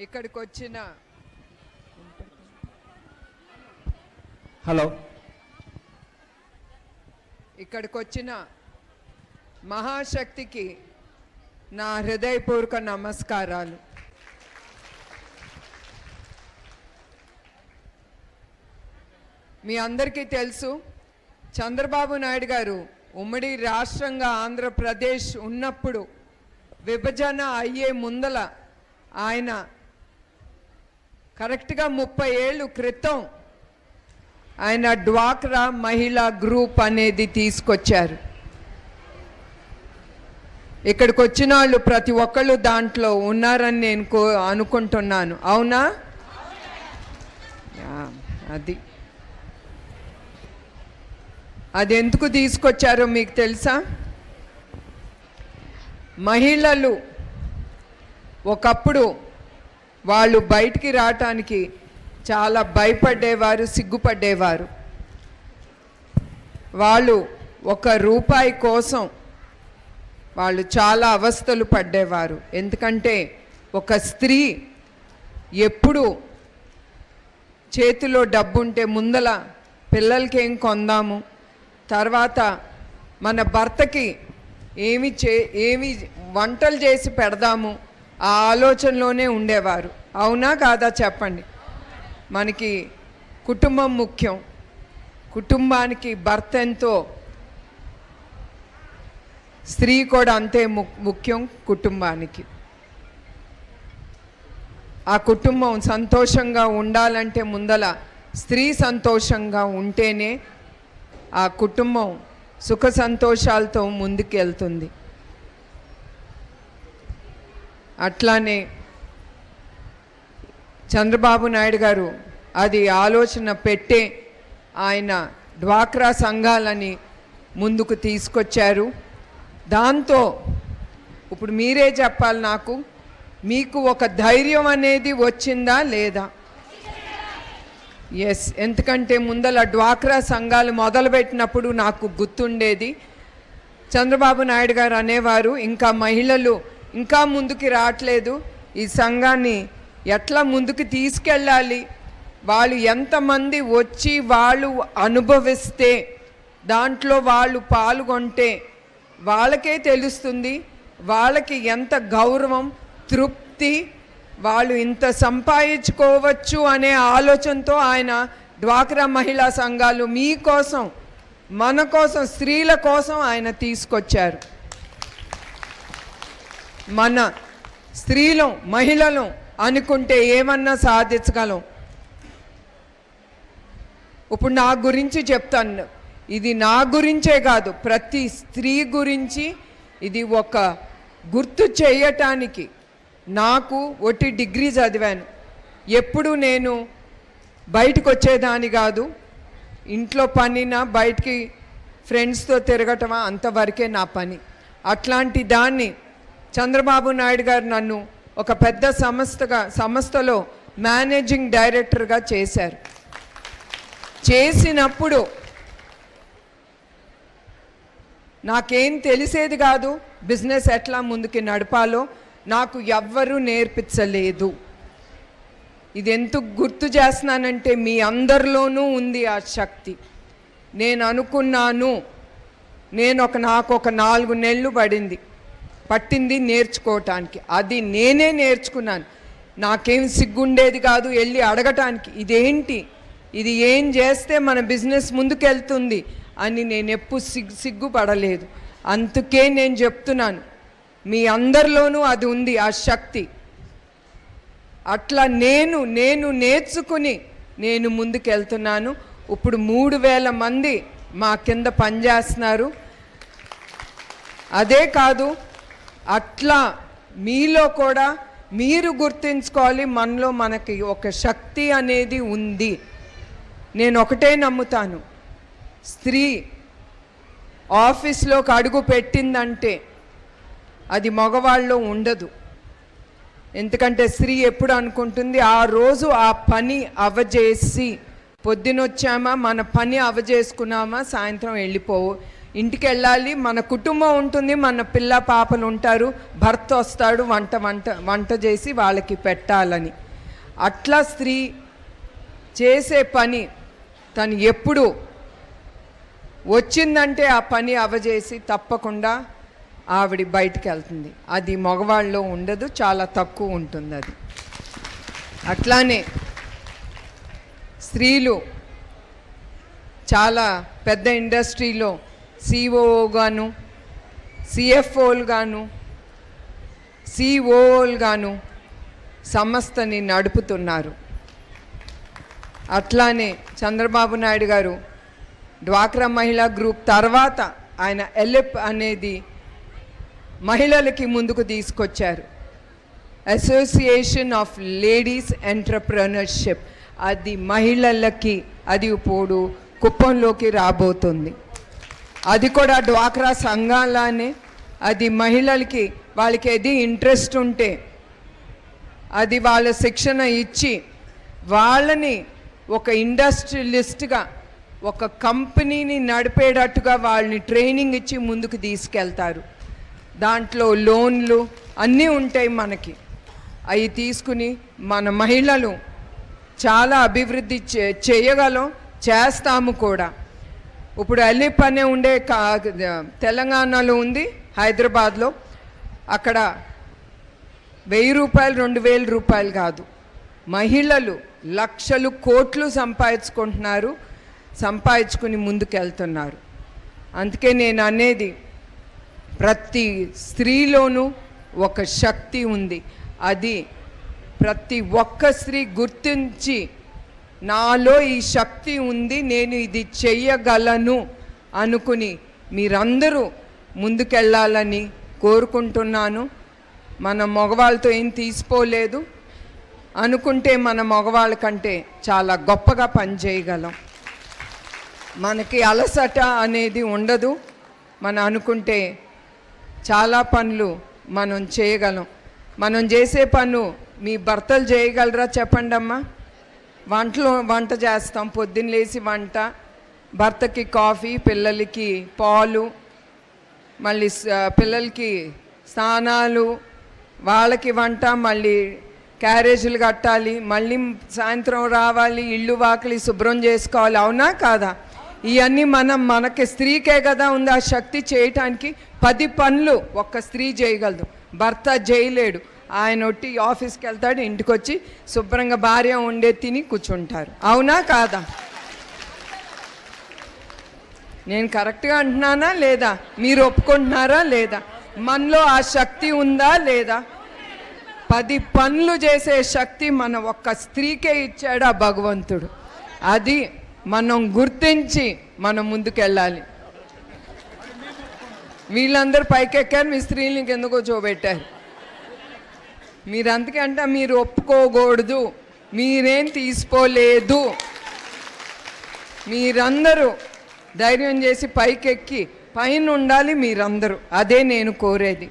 ఇక్కడికి వచ్చిన ఇక్కడికి వచ్చిన మహాశక్తికి నా హృదయపూర్వక నమస్కారాలు. మీ అందరికీ తెలుసు, చంద్రబాబు నాయుడు గారు ఉమ్మడి రాష్ట్రంగా ఆంధ్రప్రదేశ్ ఉన్నప్పుడు విభజన అయ్యే ముందల ఆయన కరెక్ట్గా 30 ఏళ్ళు క్రితం ఆయన డ్వాక్రా మహిళా గ్రూప్ అనేది తీసుకొచ్చారు. ఇక్కడికి వచ్చిన వాళ్ళు ప్రతి ఒక్కళ్ళు దాంట్లో ఉన్నారని నేను అనుకుంటున్నాను. అవునా? అది ఎందుకు తీసుకొచ్చారో మీకు తెలుసా? మహిళలు ఒకప్పుడు వాళ్ళు బయటికి రావటానికి చాలా భయపడేవారు, సిగ్గుపడేవారు. వాళ్ళు 1 రూపాయి కోసం వాళ్ళు చాలా అవస్థలు పడ్డేవారు. ఎందుకంటే ఒక స్త్రీ ఎప్పుడు చేతిలో డబ్బుంటే ముందల పిల్లలకి ఏం కొందాము, తర్వాత మన భర్తకి ఏమి వంటలు చేసి పెడదాము, ఆ ఆలోచనలోనే ఉండేవారు. అవునా కాదా చెప్పండి? మనకి కుటుంబం ముఖ్యం. కుటుంబానికి భర్త ఎంతో, స్త్రీ కూడా అంతే ముఖ్యం కుటుంబానికి. ఆ కుటుంబం సంతోషంగా ఉండాలంటే ముందల స్త్రీ సంతోషంగా ఉంటేనే ఆ కుటుంబం సుఖ సంతోషాలతో ముందుకు వెళ్తుంది. అట్లానే చంద్రబాబు నాయుడు గారు అది ఆలోచన పెట్టే ఆయన డ్వాక్రా సంఘాలని ముందుకు తీసుకొచ్చారు. దాంతో ఇప్పుడు మీరే చెప్పాలి నాకు, మీకు ఒక ధైర్యం అనేది వచ్చిందా లేదా? ఎస్. ఎందుకంటే ముందల డ్వాక్రా సంఘాలు మొదలుపెట్టినప్పుడు నాకు గుర్తుండేది, చంద్రబాబు నాయుడు గారు అనేవారు, ఇంకా మహిళలు ఇంకా ముందుకు రావట్లేదు, ఈ సంఘాన్ని ఎట్లా ముందుకు తీసుకెళ్ళాలి, వాళ్ళు ఎంతమంది వచ్చి వాళ్ళు అనుభవిస్తే దాంట్లో వాళ్ళు పాల్గొంటే వాళ్ళకే తెలుస్తుంది వాళ్ళకి ఎంత గౌరవం, తృప్తి, వాళ్ళు ఇంత సంపాదించుకోవచ్చు అనే ఆలోచనతో ఆయన డ్వాక్రా మహిళా సంఘాలు మీకోసం, మన కోసం, స్త్రీల కోసం ఆయన తీసుకొచ్చారు. మన స్త్రీలం, మహిళలం అనుకుంటే ఏమన్నా సాధించగలం. ఇప్పుడు నా గురించి చెప్తాను, ఇది నా గురించే కాదు, ప్రతి స్త్రీ గురించి ఇది ఒక గుర్తు చేయటానికి. నాకు ఒట్టి డిగ్రీ చదివాను, ఎప్పుడు నేను బయటకు వచ్చేదాన్ని కాదు, ఇంట్లో పనినా బయటికి ఫ్రెండ్స్తో తిరగటమా అంతవరకే నా పని. అట్లాంటి దాన్ని చంద్రబాబు నాయుడు గారు నన్ను ఒక పెద్ద సంస్థలో మేనేజింగ్ డైరెక్టర్గా చేశారు. చేసినప్పుడు నాకేం తెలిసేది కాదు, బిజినెస్ ఎట్లా ముందుకి నడపాలో నాకు ఎవ్వరూ నేర్పించలేదు. ఇది ఎందుకు గుర్తు చేస్తున్నానంటే మీ అందరిలోనూ ఉంది ఆ శక్తి. నేను అనుకున్నాను, నాకు ఒక 4 నెలలు పట్టింది నేర్చుకోవటానికి. అది నేనే నేర్చుకున్నాను. నాకేం సిగ్గుండేది కాదు వెళ్ళి అడగటానికి, ఇదేంటి, ఇది ఏం చేస్తే మన బిజినెస్ ముందుకెళ్తుంది అని నేను ఎప్పుడు సిగ్గుపడలేదు. అందుకే నేను చెప్తున్నాను, మీ అందరిలోనూ అది ఉంది ఆ శక్తి. అట్లా నేను నేర్చుకుని నేను ముందుకెళ్తున్నాను. ఇప్పుడు 3000 మంది మా కింద పనిచేస్తున్నారు. అదే కాదు, అట్లా మీలో కూడా మీరు గుర్తించుకోవాలి, మనకి ఒక శక్తి అనేది ఉంది. నేను ఒకటే నమ్ముతాను, స్త్రీ ఆఫీస్లోకి అడుగు పెట్టిందంటే అది మగవాళ్ళలో ఉండదు. ఎందుకంటే స్త్రీ ఎప్పుడు అనుకుంటుంది, ఆ రోజు ఆ పని అవజేసి, పొద్దునొచ్చామా మన పని అవజేసుకున్నామా సాయంత్రం ఇంటికి వెళ్ళాలి, మన కుటుంబం ఉంటుంది, మన పిల్ల పాపలు ఉంటారు, భర్త వస్తాడు, వంట చేసి వాళ్ళకి పెట్టాలని. అట్లా స్త్రీ చేసే పని తను ఎప్పుడు వచ్చిందంటే ఆ పని అవజేసి తప్పకుండా ఆవిడ బయటికి వెళ్తుంది. అది మగవాళ్ళలో ఉండదు, చాలా తక్కువ ఉంటుంది అది. అట్లానే స్త్రీలు చాలా పెద్ద ఇండస్ట్రీలో సిఓగాను, సిఎఫ్ఓలుగాను, సిఓలుగాను సంస్థని నడుపుతున్నారు. అట్లానే చంద్రబాబు నాయుడు గారు డ్వాక్రా మహిళా గ్రూప్ తర్వాత ఆయన ఎలిప్ అనేది మహిళలకి ముందుకు తీసుకొచ్చారు, అసోసియేషన్ ఆఫ్ లేడీస్ ఎంటర్ప్రెన్యూర్షిప్. అది మహిళలకి అది ఇప్పుడు కుప్పంలోకి రాబోతుంది. అది కూడా డ్వాక్రా సంఘాలనే, అది మహిళలకి వాళ్ళకి ఏది ఇంట్రెస్ట్ ఉంటే అది వాళ్ళ శిక్షణ ఇచ్చి వాళ్ళని ఒక ఇండస్ట్రియలిస్ట్గా ఒక కంపెనీని నడిపేటట్టుగా వాళ్ళని ట్రైనింగ్ ఇచ్చి ముందుకు తీసుకెళ్తారు. దాంట్లో లోన్లు అన్నీ ఉంటాయి మనకి. అవి తీసుకుని మన మహిళలు చాలా అభివృద్ధి చేయగలం, చేస్తాము కూడా. ఇప్పుడు ఎలిప్ అనే ఉండే తెలంగాణలో ఉంది, హైదరాబాద్లో. అక్కడ 1000 రూపాయలు 2000 రూపాయలు కాదు, మహిళలు లక్షలు కోట్లు సంపాదించుకుంటున్నారు, సంపాదించుకుని ముందుకెళ్తున్నారు. అందుకే నేను అనేది ప్రతి స్త్రీలోనూ ఒక శక్తి ఉంది. అది ప్రతి ఒక్క స్త్రీ గుర్తించి నాలో ఈ శక్తి ఉంది, నేను ఇది చెయ్యగలను అనుకుని మీరందరూ ముందుకెళ్ళాలని కోరుకుంటున్నాను. మన మగవాళ్ళతో ఏం తీసిపోలేదు అనుకుంటే మన మగవాళ్ళ కంటే చాలా గొప్పగా పనిచేయగలం. మనకి అలసట అనేది ఉండదు. మనం అనుకుంటే చాలా పనులు మనం చేయగలం. మనం చేసే పను మీ భర్తలు చేయగలరా చెప్పండి అమ్మా. వంట చేస్తాం, పొద్దున్న లేచి వంట, భర్తకి కాఫీ, పిల్లలకి పాలు, మళ్ళీ పిల్లలకి స్నానాలు, వాళ్ళకి వంట, మళ్ళీ క్యారేజీలు కట్టాలి, మళ్ళీ సాయంత్రం రావాలి, ఇల్లు వాకిలి శుభ్రం చేసుకోవాలి. అవునా కాదా? ఇవన్నీ మనకి స్త్రీకే కదా ఉంది ఆ శక్తి చేయటానికి. 10 పనులు ఒక్క స్త్రీ చేయగలదు, భర్త చేయలేడు. ఆయన ఒట్టి ఆఫీస్కి వెళ్తాడు, ఇంటికి వచ్చి శుభ్రంగా భార్య ఉండే తిని కూర్చుంటారు. అవునా కాదా? నేను కరెక్ట్గా అంటున్నానా లేదా? మీరు ఒప్పుకుంటున్నారా లేదా? మనలో ఆ శక్తి ఉందా లేదా? 10 పనులు చేసే శక్తి మన ఒక్క స్త్రీకే ఇచ్చాడు ఆ భగవంతుడు. అది మనం గుర్తించి మనం ముందుకెళ్ళాలి. వీళ్ళందరూ పైకెక్కారు, మీ స్త్రీలకి ఎందుకో చూపెట్టారు. మీరు అందుకంటే మీరు ఒప్పుకోకూడదు, మీరేం తీసుకోలేదు. మీరందరూ ధైర్యం చేసి పైకెక్కి పైన ఉండాలి మీరందరూ. అదే నేను కోరేది.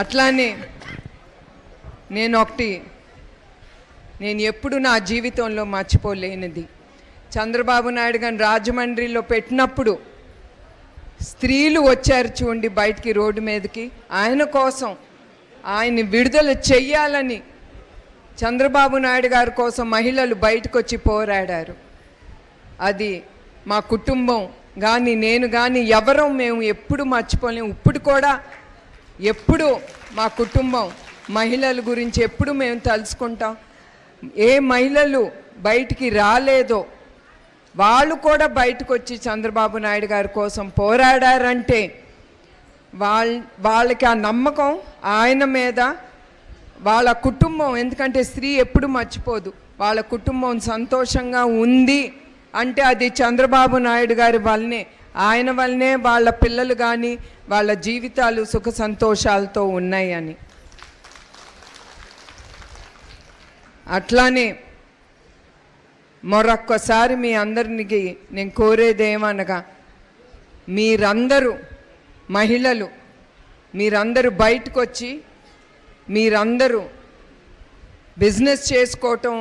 అట్లానే నేను ఎప్పుడు నా జీవితంలో మర్చిపోలేనిది, చంద్రబాబు నాయుడు గారిని రాజమండ్రిలో పెట్టినప్పుడు స్త్రీలు వచ్చారు చూడండి బయటికి, రోడ్డు మీదకి. ఆయన కోసం, ఆయన్ని విడుదల చెయ్యాలని చంద్రబాబు నాయుడు గారి కోసం మహిళలు బయటకు వచ్చి పోరాడారు. అది మా కుటుంబం కానీ నేను కానీ మేము ఎప్పుడు మర్చిపోలేము. ఇప్పుడు కూడా ఎప్పుడు మా కుటుంబం మహిళల గురించి ఎప్పుడు మేము తలుచుకుంటాం. ఏ మహిళలు బయటికి రాలేదో వాళ్ళు కూడా బయటకు వచ్చి చంద్రబాబు నాయుడు గారి కోసం పోరాడారంటే వాళ్ళకి ఆ నమ్మకం ఆయన మీద, వాళ్ళ కుటుంబం. ఎందుకంటే స్త్రీ ఎప్పుడు మర్చిపోదు, వాళ్ళ కుటుంబం సంతోషంగా ఉంది అంటే అది చంద్రబాబు నాయుడు గారి వల్లనే, ఆయన వల్లనే వాళ్ళ పిల్లలు కానీ వాళ్ళ జీవితాలు సుఖ సంతోషాలతో ఉన్నాయని. అట్లానే మరొక్కసారి మీ అందరికి నేను కోరేదేమనగా, మీరందరూ మహిళలు మీరందరూ బయటకు వచ్చి మీరందరూ బిజినెస్ చేసుకోవటం,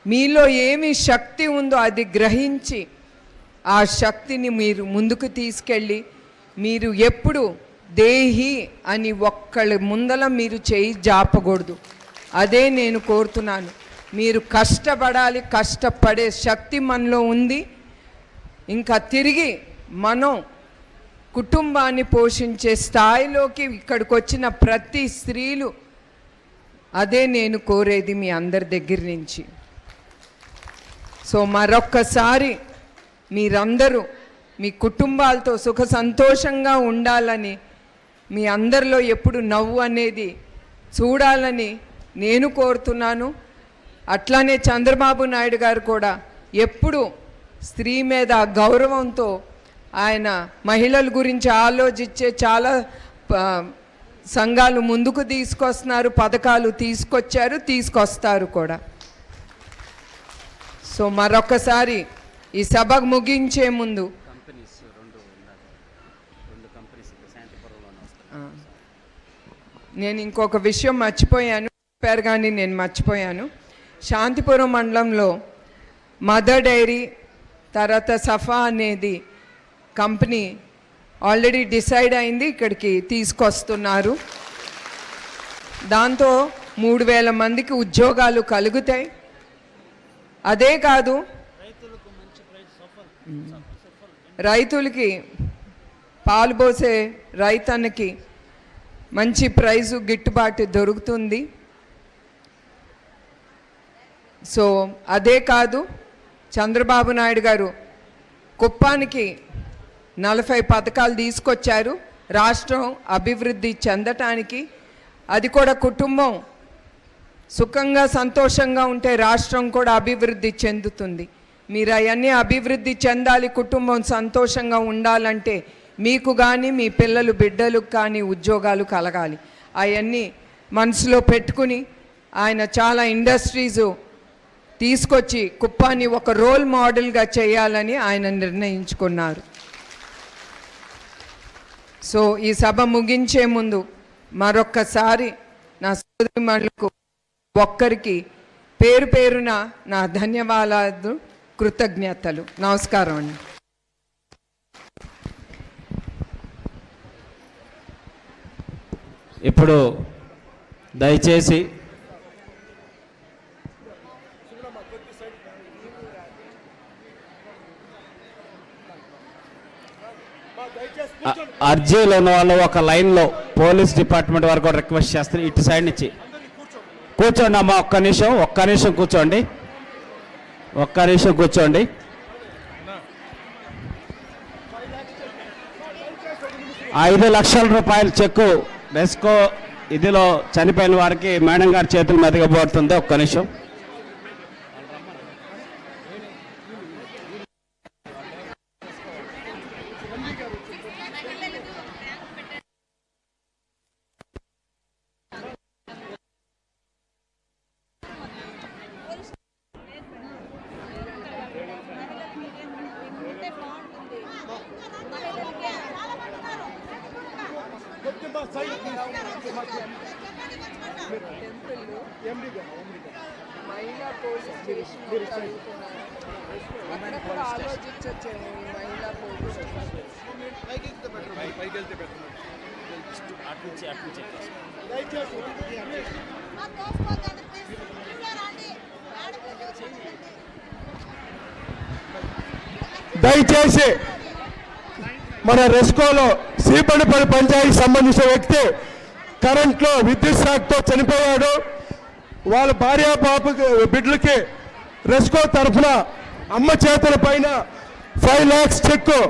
మీలో ఏమి శక్తి ఉందో అది గ్రహించి ఆ శక్తిని మీరు ముందుకు తీసుకెళ్ళి మీరు ఎప్పుడు దేహి అని ఒక్కళ్ళ ముందల మీరు చేయి జాపకూడదు. అదే నేను కోరుతున్నాను. మీరు కష్టపడాలి, కష్టపడే శక్తి మనలో ఉంది. ఇంకా తిరిగి మనం కుటుంబాన్ని పోషించే స్థాయిలోకి ఇక్కడికి వచ్చిన ప్రతి స్త్రీలు అదే నేను కోరేది మీ అందరి దగ్గర నుంచి. సో మరొక్కసారి మీరందరూ మీ కుటుంబాలతో సుఖ సంతోషంగా ఉండాలని, మీ అందరిలో ఎప్పుడు నవ్వు అనేది చూడాలని నేను కోరుతున్నాను. అట్లానే చంద్రబాబు నాయుడు గారు కూడా ఎప్పుడు స్త్రీ మీద గౌరవంతో ఆయన మహిళల గురించి ఆలోచించే చాలా సంఘాలు ముందుకు తీసుకొస్తున్నారు, పథకాలు తీసుకొచ్చారు, తీసుకొస్తారు కూడా. సో మరొకసారి ఈ సభ ముగించే ముందు నేను ఇంకొక విషయం మర్చిపోయాను, చెప్పారు కానీ నేను మర్చిపోయాను. శాంతిపురం మండలంలో మదర్ డైరీ తర్వాత సఫా అనేది కంపెనీ ఆల్రెడీ డిసైడ్ అయింది, ఇక్కడికి తీసుకొస్తున్నారు. దాంతో 3000 మందికి ఉద్యోగాలు కలుగుతాయి. అదే కాదు, రైతులకి పాలు పోసే రైతన్నకి మంచి ప్రైజు గిట్టుబాటు దొరుకుతుంది. సో అదే కాదు, చంద్రబాబు నాయుడు గారు కుప్పానికి 40 పథకాలు తీసుకొచ్చారు రాష్ట్రం అభివృద్ధి చెందటానికి. అది కూడా కుటుంబం సుఖంగా సంతోషంగా ఉంటే రాష్ట్రం కూడా అభివృద్ధి చెందుతుంది. మీరు అవన్నీ అభివృద్ధి చెందాలి, కుటుంబం సంతోషంగా ఉండాలంటే మీకు కానీ మీ పిల్లలు బిడ్డలకు కానీ ఉద్యోగాలు కలగాలి. అవన్నీ మనసులో పెట్టుకుని ఆయన చాలా ఇండస్ట్రీస్ తీసుకొచ్చి కుప్పాన్ని ఒక రోల్ మోడల్గా చేయాలని ఆయన నిర్ణయించుకున్నారు. సో ఈ సభ ముగించే ముందు మరొక్కసారి నా సోదరిమణులకు ఒక్కరికి పేరు పేరున నా ధన్యవాదాలు, కృతజ్ఞతలు. నమస్కారం అండి. ఇప్పుడు దయచేసి అర్జీలు ఉన్న వాళ్ళు ఒక లైన్లో పోలీస్ డిపార్ట్మెంట్ వారు కూడా రిక్వెస్ట్ చేస్తారు, ఇటు సైడ్ నుంచి కూర్చోండి అమ్మా. ఒక్క నిమిషం కూర్చోండి, ఒక్క నిమిషం కూర్చోండి. ₹5,00,000 చెక్కు రెస్కో ఇదిలో చనిపోయిన వారికి మేడం గారి చేతుల మీదుగా పోతుంది. ఒక్క నిమిషం. మహిళా పోలీస్ స్టేషన్ అక్కడ కూడా ఆలోచించవచ్చు. మహిళా పోలీస్ దయచేసి మన రెస్కోలో శ్రీపడిపల్లి పంచాయతీకి సంబంధించిన వ్యక్తి కరెంట్లో విద్యుత్ షాక్తో చనిపోయాడు. వాళ్ళ భార్య పాపకి బిడ్డలకి రెస్కో తరఫున అమ్మ చేతుల పైన 5 lakhs చెక్కు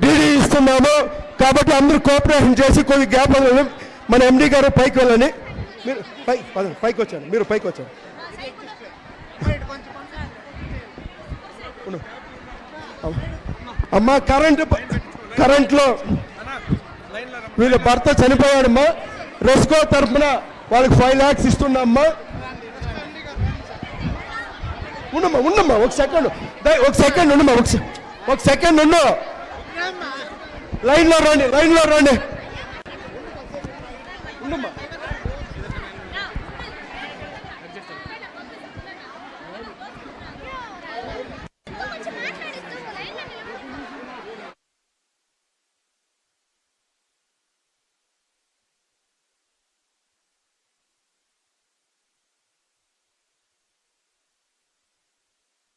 డీడీ ఇస్తున్నాము. కాబట్టి అందరూ కోఆపరేషన్ చేసి కొద్ది గ్యాప్ మన ఎండి గారు పైకి వెళ్ళండి. మీరు పైకి వచ్చాను, మీరు పైకి వచ్చాను. అమ్మ కరెంట్లో వీళ్ళ భర్త చనిపోయాడమ్మా. రెస్కో తరఫున వాళ్ళకి 5 lakhs ఇస్తున్నామ్మా. ఉండమ్మా ఒక సెకండ్ ఉండమ్మా, ఒక సెకండ్ ఉండు. లైన్లో రండి.